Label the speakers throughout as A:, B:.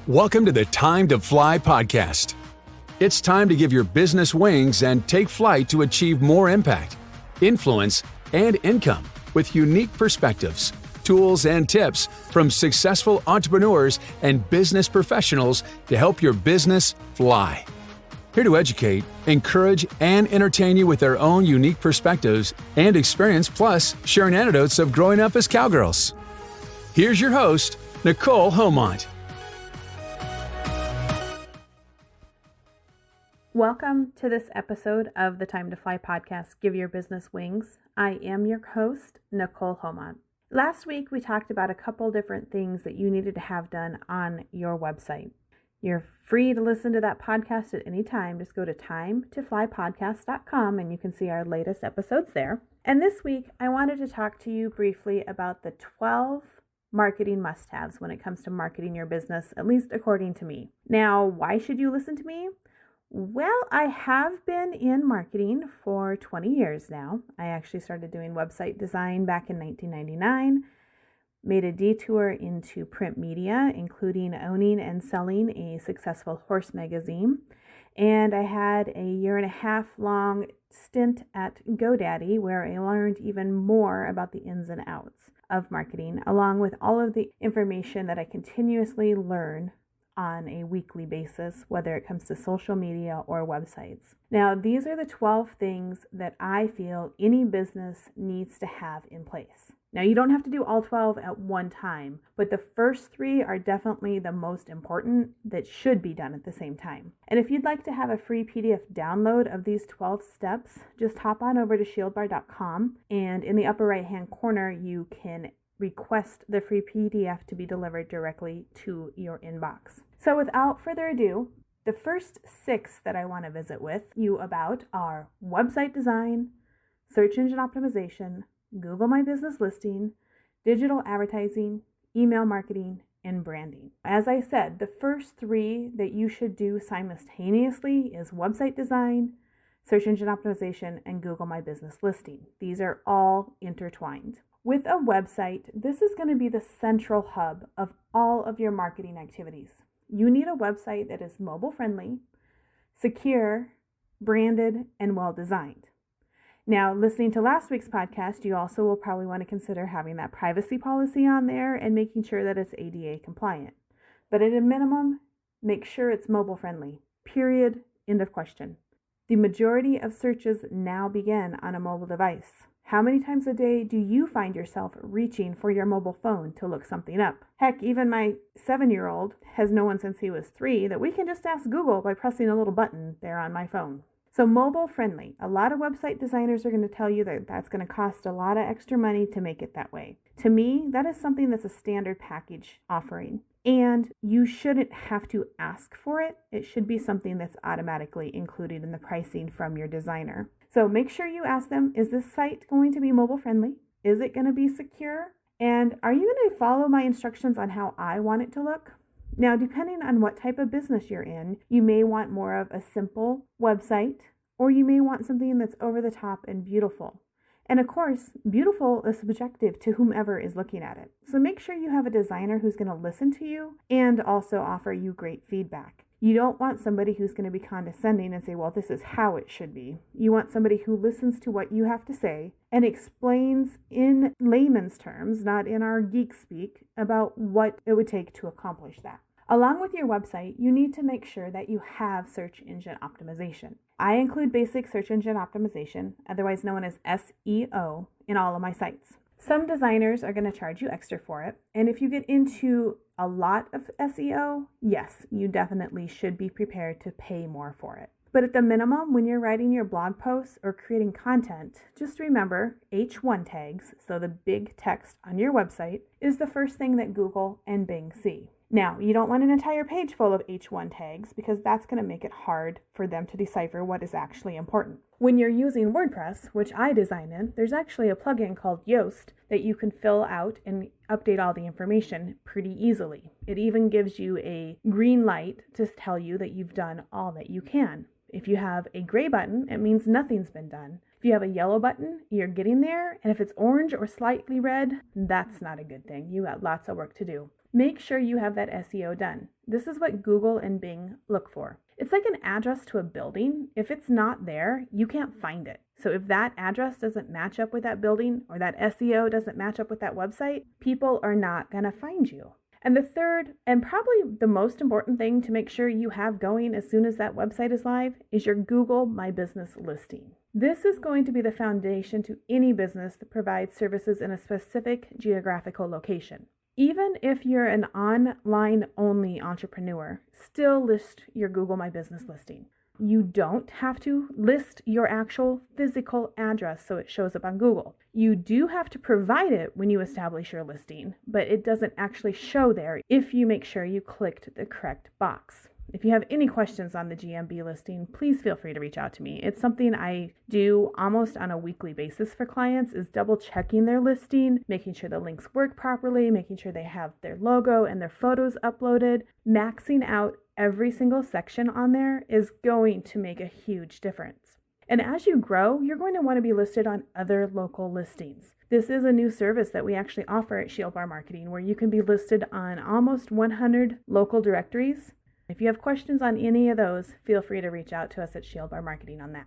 A: Welcome to the Time2Fly Podcast. It's time to give your business wings and take flight to achieve more impact, influence, and income with unique perspectives, tools, and tips from successful entrepreneurs and business professionals to help your business fly. Here to educate, encourage, and entertain you with their own unique perspectives and experience, plus sharing anecdotes of growing up as cowgirls. Here's your host, Nikole Haumont.
B: Welcome to this episode of the Time2Fly Podcast, Give Your Business Wings. I am your host, Nikole Haumont. Last week, we talked about a couple different things that you needed to have done on your website. You're free to listen to that podcast at any time. Just go to time2flypodcast.com and you can see our latest episodes there. And this week, I wanted to talk to you briefly about the 12 marketing must-haves when it comes to marketing your business, at least according to me. Now, why should you listen to me? Well, I have been in marketing for 20 years now. I actually started doing website design back in 1999, made a detour into print media, including owning and selling a successful horse magazine, and I had a 1.5-year long stint at GoDaddy where I learned even more about the ins and outs of marketing, along with all of the information that I continuously learn on a weekly basis, whether it comes to social media or websites. Now, these are the 12 things that I feel any business needs to have in place. Now, you don't have to do all 12 at one time, but the first 3 are definitely the most important that should be done at the same time. And if you'd like to have a free PDF download of these 12 steps, just hop on over to shieldbar.com, and in the upper right-hand corner, you can request the free PDF to be delivered directly to your inbox. So without further ado, the first 6 that I want to visit with you about are website design, search engine optimization, Google My Business listing, digital advertising, email marketing, and branding. As I said, the first 3 that you should do simultaneously is website design, search engine optimization, and Google My Business listing. These are all intertwined. With a website, this is going to be the central hub of all of your marketing activities. You need a website that is mobile friendly, secure, branded, and well designed. Now, listening to last week's podcast, you also will probably want to consider having that privacy policy on there and making sure that it's ADA compliant. But at a minimum, make sure it's mobile friendly. Period. End of question. The majority of searches now begin on a mobile device. How many times a day do you find yourself reaching for your mobile phone to look something up? Heck, even my 7-year-old has known since he was 3 that we can just ask Google by pressing a little button there on my phone. So mobile friendly. A lot of website designers are going to tell you that that's going to cost a lot of extra money to make it that way. To me, that is something that's a standard package offering. And you shouldn't have to ask for it. It should be something that's automatically included in the pricing from your designer. So make sure you ask them, is this site going to be mobile friendly? Is it going to be secure? And are you going to follow my instructions on how I want it to look? Now, depending on what type of business you're in, you may want more of a simple website, or you may want something that's over the top and beautiful. And of course, beautiful is subjective to whomever is looking at it. So make sure you have a designer who's going to listen to you and also offer you great feedback. You don't want somebody who's going to be condescending and say, well, this is how it should be. You want somebody who listens to what you have to say and explains in layman's terms, not in our geek speak, about what it would take to accomplish that. Along with your website, you need to make sure that you have search engine optimization. I include basic search engine optimization, otherwise known as SEO, in all of my sites. Some designers are going to charge you extra for it, and if you get into a lot of SEO, yes, you definitely should be prepared to pay more for it. But at the minimum, when you're writing your blog posts or creating content, just remember H1 tags, so the big text on your website, is the first thing that Google and Bing see. Now, you don't want an entire page full of H1 tags because that's going to make it hard for them to decipher what is actually important. When you're using WordPress, which I design in, there's actually a plugin called Yoast that you can fill out and update all the information pretty easily. It even gives you a green light to tell you that you've done all that you can. If you have a gray button, it means nothing's been done. If you have a yellow button, you're getting there. And if it's orange or slightly red, that's not a good thing. You got lots of work to do. make sure you have that SEO done. This is what Google and Bing look for. It's like an address to a building. If it's not there, you can't find it. So if that address doesn't match up with that building or that SEO doesn't match up with that website, people are not going to find you. And the third, and probably the most important thing to make sure you have going as soon as that website is live, is your Google My Business listing. This is going to be the foundation to any business that provides services in a specific geographical location. Even if you're an online-only entrepreneur, still list your Google My Business listing. You don't have to list your actual physical address so it shows up on Google. You do have to provide it when you establish your listing, but it doesn't actually show there if you make sure you clicked the correct box. If you have any questions on the GMB listing, please feel free to reach out to me. It's something I do almost on a weekly basis for clients, is double checking their listing, making sure the links work properly, making sure they have their logo and their photos uploaded. Maxing out every single section on there is going to make a huge difference. And as you grow, you're going to want to be listed on other local listings. This is a new service that we actually offer at Shield Bar Marketing, where you can be listed on almost 100 local directories. If you have questions on any of those, feel free to reach out to us at Shield Bar Marketing on that.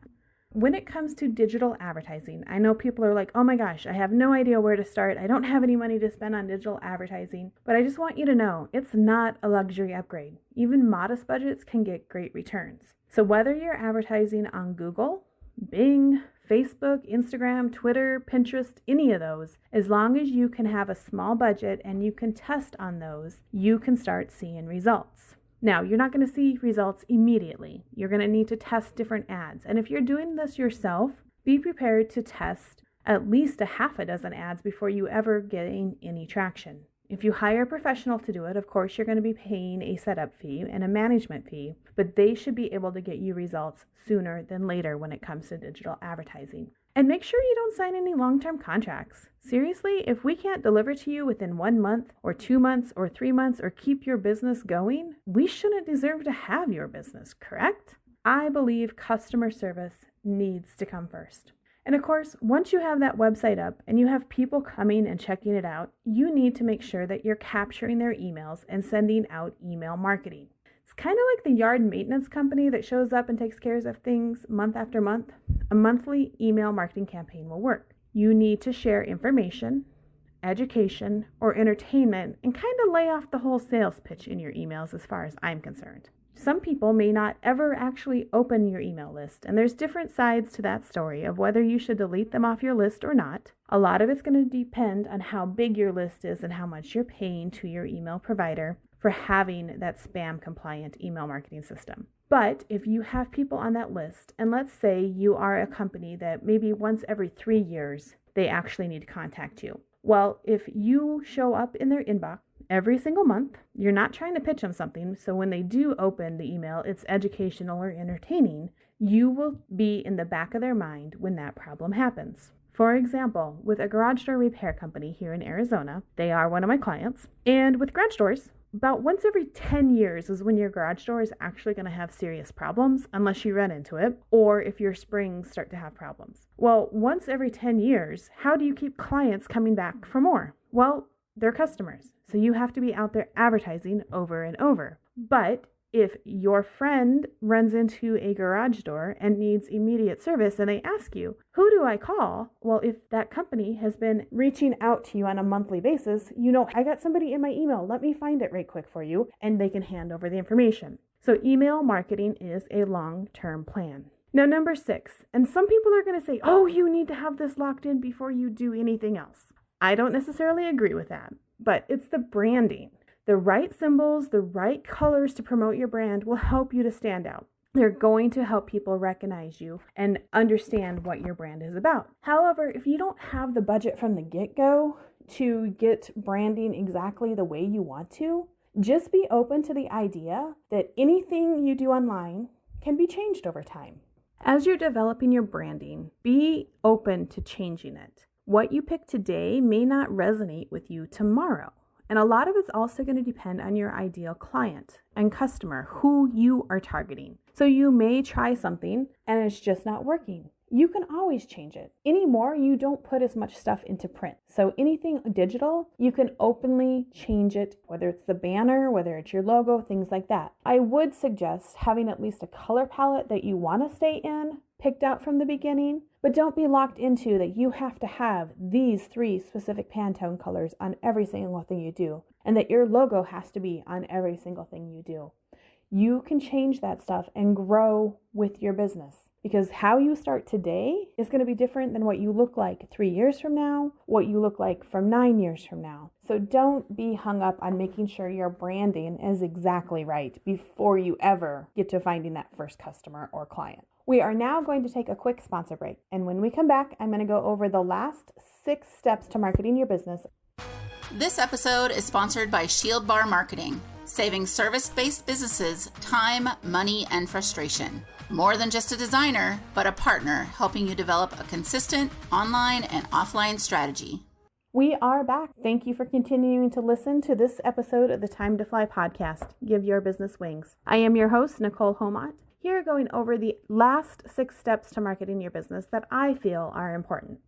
B: When it comes to digital advertising, I know people are like, oh my gosh, I have no idea where to start. I don't have any money to spend on digital advertising. But I just want you to know, it's not a luxury upgrade. Even modest budgets can get great returns. So whether you're advertising on Google, Bing, Facebook, Instagram, Twitter, Pinterest, any of those, as long as you can have a small budget and you can test on those, you can start seeing results. Now, you're not going to see results immediately. You're going to need to test different ads. And if you're doing this yourself, be prepared to test at least a half a dozen ads before you ever gain any traction. If you hire a professional to do it, of course, you're going to be paying a setup fee and a management fee, but they should be able to get you results sooner than later when it comes to digital advertising. And make sure you don't sign any long-term contracts. Seriously, if we can't deliver to you within 1 month or 2 months or 3 months or keep your business going, we shouldn't deserve to have your business, correct? I believe customer service needs to come first. And of course, once you have that website up and you have people coming and checking it out, you need to make sure that you're capturing their emails and sending out email marketing. It's kind of like the yard maintenance company that shows up and takes care of things month after month. A monthly email marketing campaign will work. You need to share information, education, or entertainment and kind of lay off the whole sales pitch in your emails as far as I'm concerned. Some people may not ever actually open your email list, and there's different sides to that story of whether you should delete them off your list or not. A lot of it's going to depend on how big your list is and how much you're paying to your email provider for having that spam compliant email marketing system. But if you have people on that list, and let's say you are a company that maybe once every 3 years, they actually need to contact you. Well, if you show up in their inbox every single month, you're not trying to pitch them something, so when they do open the email, it's educational or entertaining, you will be in the back of their mind when that problem happens. For example, with a garage door repair company here in Arizona, they are one of my clients, and with garage doors, about once every 10 years is when your garage door is actually going to have serious problems, unless you run into it, or if your springs start to have problems. Well, once every 10 years, how do you keep clients coming back for more? Well, they're customers, so you have to be out there advertising over and over. But if your friend runs into a garage door and needs immediate service and they ask you, who do I call? Well, if that company has been reaching out to you on a monthly basis, you know, I got somebody in my email, let me find it right quick for you, and they can hand over the information. So email marketing is a long-term plan. Now, number 6, and some people are going to say, oh, you need to have this locked in before you do anything else. I don't necessarily agree with that, but it's the branding. The right symbols, the right colors to promote your brand will help you to stand out. They're going to help people recognize you and understand what your brand is about. However, if you don't have the budget from the get-go to get branding exactly the way you want to, just be open to the idea that anything you do online can be changed over time. As you're developing your branding, be open to changing it. What you pick today may not resonate with you tomorrow. And a lot of it's also going to depend on your ideal client and customer, who you are targeting. So you may try something and it's just not working. you can always change it. Anymore, you don't put as much stuff into print. So anything digital, you can openly change it, whether it's the banner, whether it's your logo, things like that. I would suggest having at least a color palette that you want to stay in, picked out from the beginning, but don't be locked into that you have to have these 3 specific Pantone colors on every single thing you do, and that your logo has to be on every single thing you do. You can change that stuff and grow with your business, because how you start today is going to be different than what you look like 3 years from now, what you look like from 9 years from now. So don't be hung up on making sure your branding is exactly right before you ever get to finding that first customer or client. We are now going to take a quick sponsor break. And when we come back, I'm going to go over the last 6 steps to marketing your business.
C: This episode is sponsored by Shield Bar Marketing, saving service-based businesses time, money, and frustration. More than just a designer, but a partner helping you develop a consistent online and offline strategy.
B: We are back. Thank you for continuing to listen to this episode of the Time2Fly Podcast, Give Your Business Wings. I am your host, Nikole Haumont, here going over the last 6 steps to marketing your business that I feel are important.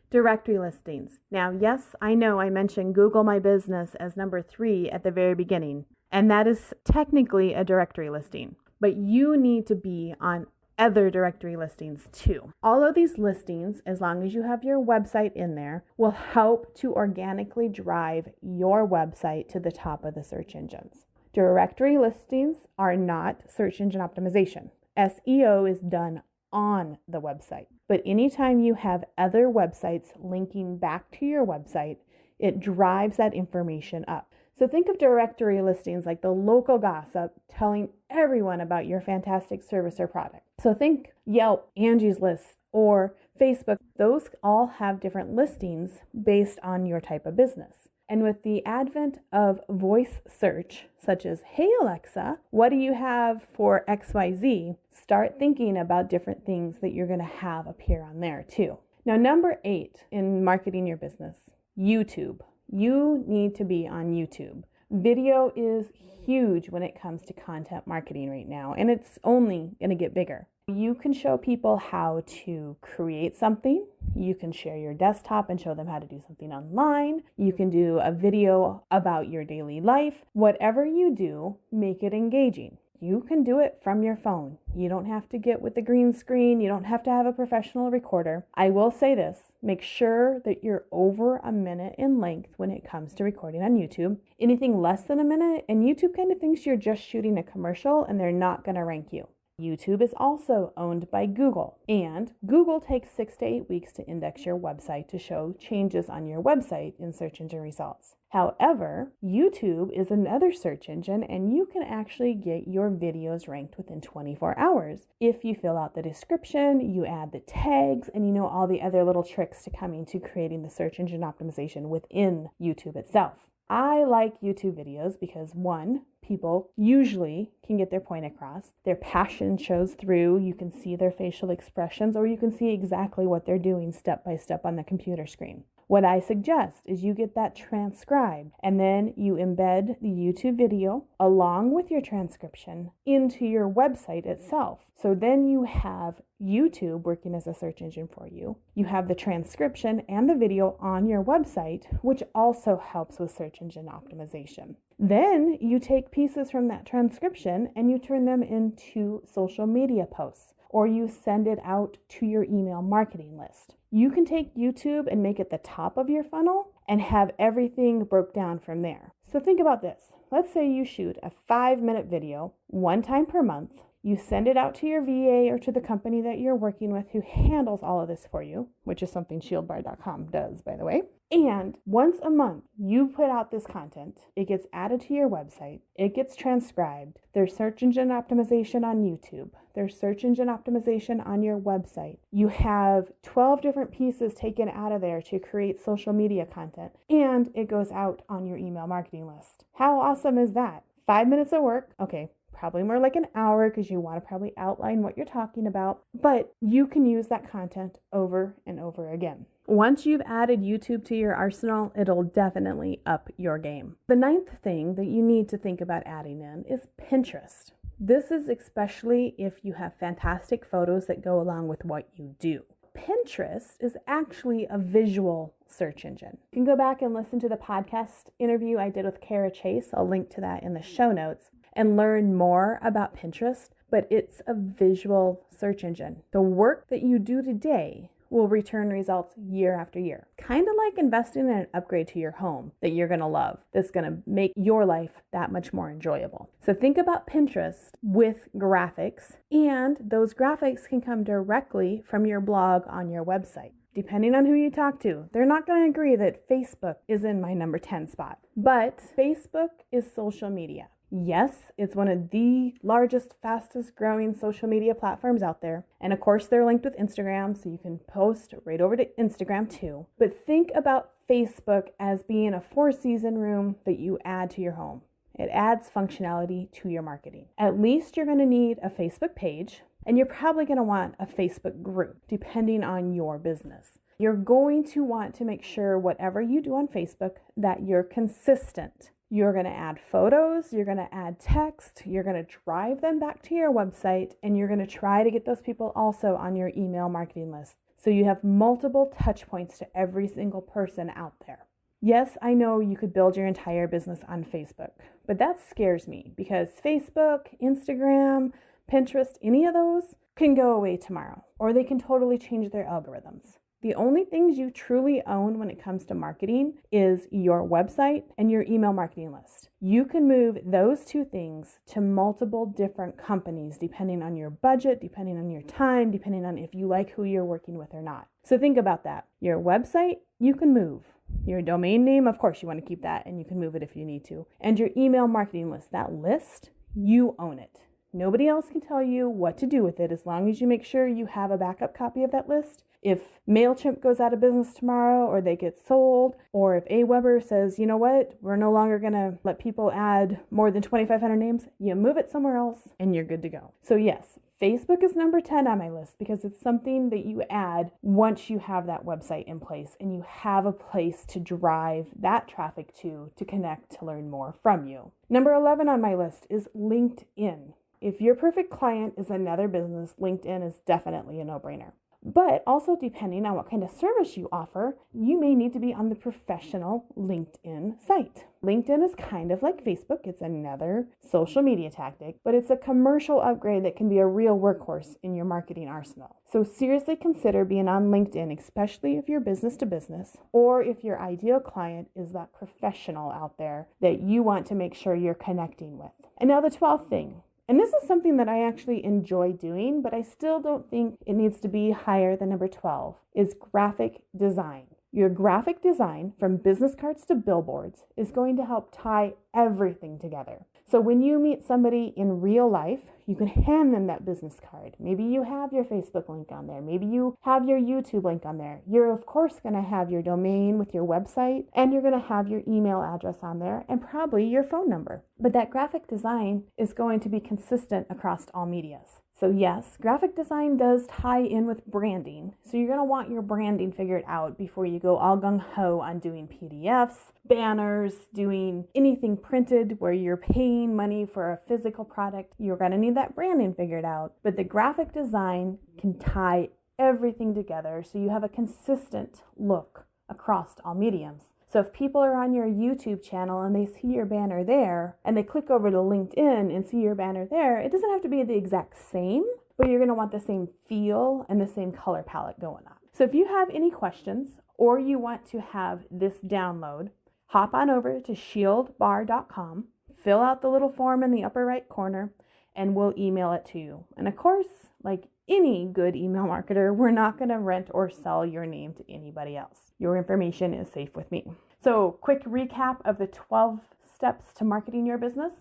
B: Directory listings. Now, yes, I know I mentioned Google My Business as number 3 at the very beginning, and that is technically a directory listing, but you need to be on other directory listings too. All of these listings, as long as you have your website in there, will help to organically drive your website to the top of the search engines. Directory listings are not search engine optimization. SEO is done on the website. But anytime you have other websites linking back to your website, it drives that information up. So think of directory listings like the local gossip telling everyone about your fantastic service or product. So think Yelp, Angie's List, or Facebook. Those all have different listings based on your type of business. And with the advent of voice search, such as, "Hey Alexa, what do you have for XYZ?" Start thinking about different things that you're going to have appear on there too. Now, number 8 in marketing your business, YouTube. You need to be on YouTube. Video is huge when it comes to content marketing right now, and it's only going to get bigger. You can show people how to create something. You can share your desktop and show them how to do something online. You can do a video about your daily life. Whatever you do, make it engaging. You can do it from your phone. You don't have to get with the green screen. You don't have to have a professional recorder. I will say this, make sure that you're over a minute in length when it comes to recording on YouTube. Anything less than a minute, and YouTube kind of thinks you're just shooting a commercial and they're not going to rank you. YouTube is also owned by Google, and Google takes 6 to 8 weeks to index your website to show changes on your website in search engine results. However, YouTube is another search engine, and you can actually get your videos ranked within 24 hours. If you fill out the description, you add the tags, and you know all the other little tricks to coming to creating the search engine optimization within YouTube itself. I like YouTube videos because 1, people usually can get their point across. Their passion shows through. You can see their facial expressions, or you can see exactly what they're doing step by step on the computer screen. What I suggest is you get that transcribed, and then you embed the YouTube video along with your transcription into your website itself. So then you have YouTube working as a search engine for you. You have the transcription and the video on your website, which also helps with search engine optimization. Then you take pieces from that transcription and you turn them into social media posts, or you send it out to your email marketing list. You can take YouTube and make it the top of your funnel and have everything broke down from there. So think about this. Let's say you shoot a 5-minute video 1 time per month. You send it out to your VA or to the company that you're working with who handles all of this for you, which is something shieldbar.com does, by the way. And once a month, you put out this content. It gets added to your website. It gets transcribed. There's search engine optimization on YouTube. There's search engine optimization on your website. You have 12 different pieces taken out of there to create social media content, and it goes out on your email marketing list. How awesome is that? 5 minutes of work. Okay. Probably more like an hour because you want to probably outline what you're talking about, but you can use that content over and over again. Once you've added YouTube to your arsenal, it'll definitely up your game. The 9th thing that you need to think about adding in is Pinterest. This is especially if you have fantastic photos that go along with what you do. Pinterest is actually a visual search engine. You can go back and listen to the podcast interview I did with Kara Chase. I'll link to that in the show notes and learn more about Pinterest, but it's a visual search engine. The work that you do today will return results year after year. Kind of like investing in an upgrade to your home that you're going to love, that's going to make your life that much more enjoyable. So think about Pinterest with graphics, and those graphics can come directly from your blog on your website. Depending on who you talk to, they're not going to agree that Facebook is in my number 10 spot. But Facebook is social media. Yes, it's one of the largest, fastest growing social media platforms out there. And of course, they're linked with Instagram, so you can post right over to Instagram too. But think about Facebook as being a four-season room that you add to your home. It adds functionality to your marketing. At least you're going to need a Facebook page, and you're probably going to want a Facebook group, depending on your business. You're going to want to make sure whatever you do on Facebook that you're consistent. You're going to add photos, you're going to add text, you're going to drive them back to your website, and you're going to try to get those people also on your email marketing list. So you have multiple touch points to every single person out there. Yes, I know you could build your entire business on Facebook, but that scares me because Facebook, Instagram, Pinterest, any of those can go away tomorrow, or they can totally change their algorithms. The only things you truly own when it comes to marketing is your website and your email marketing list. You can move those two things to multiple different companies depending on your budget, depending on your time, depending on if you like who you're working with or not. So think about that. Your website, you can move. Your domain name, of course, you want to keep that and you can move it if you need to. And your email marketing list, that list, you own it. Nobody else can tell you what to do with it as long as you make sure you have a backup copy of that list. If MailChimp goes out of business tomorrow, or they get sold, or if Aweber says, you know what, we're no longer going to let people add more than 2,500 names, you move it somewhere else and you're good to go. So yes, Facebook is number 10 on my list because it's something that you add once you have that website in place and you have a place to drive that traffic to connect, to learn more from you. Number 11 on my list is LinkedIn. If your perfect client is another business, LinkedIn is definitely a no-brainer. But also, depending on what kind of service you offer, you may need to be on the professional LinkedIn site. LinkedIn is kind of like Facebook. It's another social media tactic, but it's a commercial upgrade that can be a real workhorse in your marketing arsenal. So seriously consider being on LinkedIn, especially if you're business to business, or if your ideal client is that professional out there that you want to make sure you're connecting with. And now the 12th thing. And this is something that I actually enjoy doing, but I still don't think it needs to be higher than number 12, is graphic design. Your graphic design, from business cards to billboards, is going to help tie everything together. So when you meet somebody in real life, you can hand them that business card. Maybe you have your Facebook link on there. Maybe you have your YouTube link on there. You're of course going to have your domain with your website, and you're going to have your email address on there and probably your phone number. But that graphic design is going to be consistent across all medias. So yes, graphic design does tie in with branding. So you're going to want your branding figured out before you go all gung-ho on doing PDFs, banners, doing anything printed where you're paying money for a physical product. You're going to need that branding figured out. But the graphic design can tie everything together so you have a consistent look across all mediums. So if people are on your YouTube channel and they see your banner there, and they click over to LinkedIn and see your banner there, it doesn't have to be the exact same, but you're going to want the same feel and the same color palette going on. So if you have any questions or you want to have this download, hop on over to shieldbar.com, fill out the little form in the upper right corner, and we'll email it to you. And of course, like any good email marketer, we're not going to rent or sell your name to anybody else. Your information is safe with me. So quick recap of the 12 steps to marketing your business.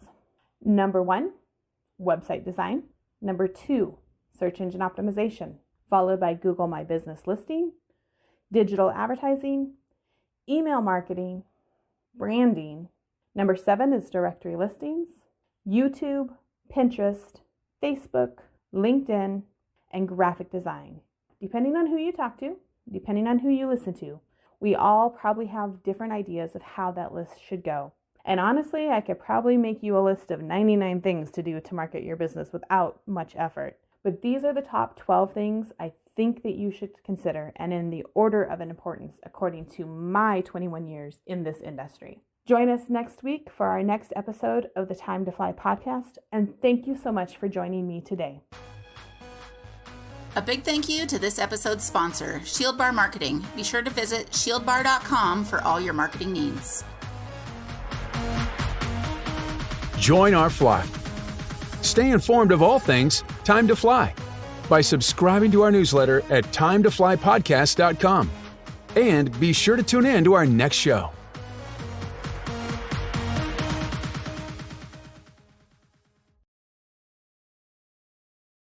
B: Number 1, website design. Number 2, search engine optimization, followed by Google My Business listing, digital advertising, email marketing, branding. Number 7 is directory listings, YouTube, Pinterest, Facebook, LinkedIn, and graphic design. Depending on who you talk to, depending on who you listen to, we all probably have different ideas of how that list should go. And honestly, I could probably make you a list of 99 things to do to market your business without much effort. But these are the top 12 things I think that you should consider, and in the order of importance according to my 21 years in this industry. Join us next week for our next episode of the Time2Fly podcast, and thank you so much for joining me today.
C: A big thank you to this episode's sponsor, Shield Bar Marketing. Be sure to visit shieldbar.com for all your marketing needs.
A: Join our fly. Stay informed of all things Time to Fly by subscribing to our newsletter at time2flypodcast.com. And be sure to tune in to our next show.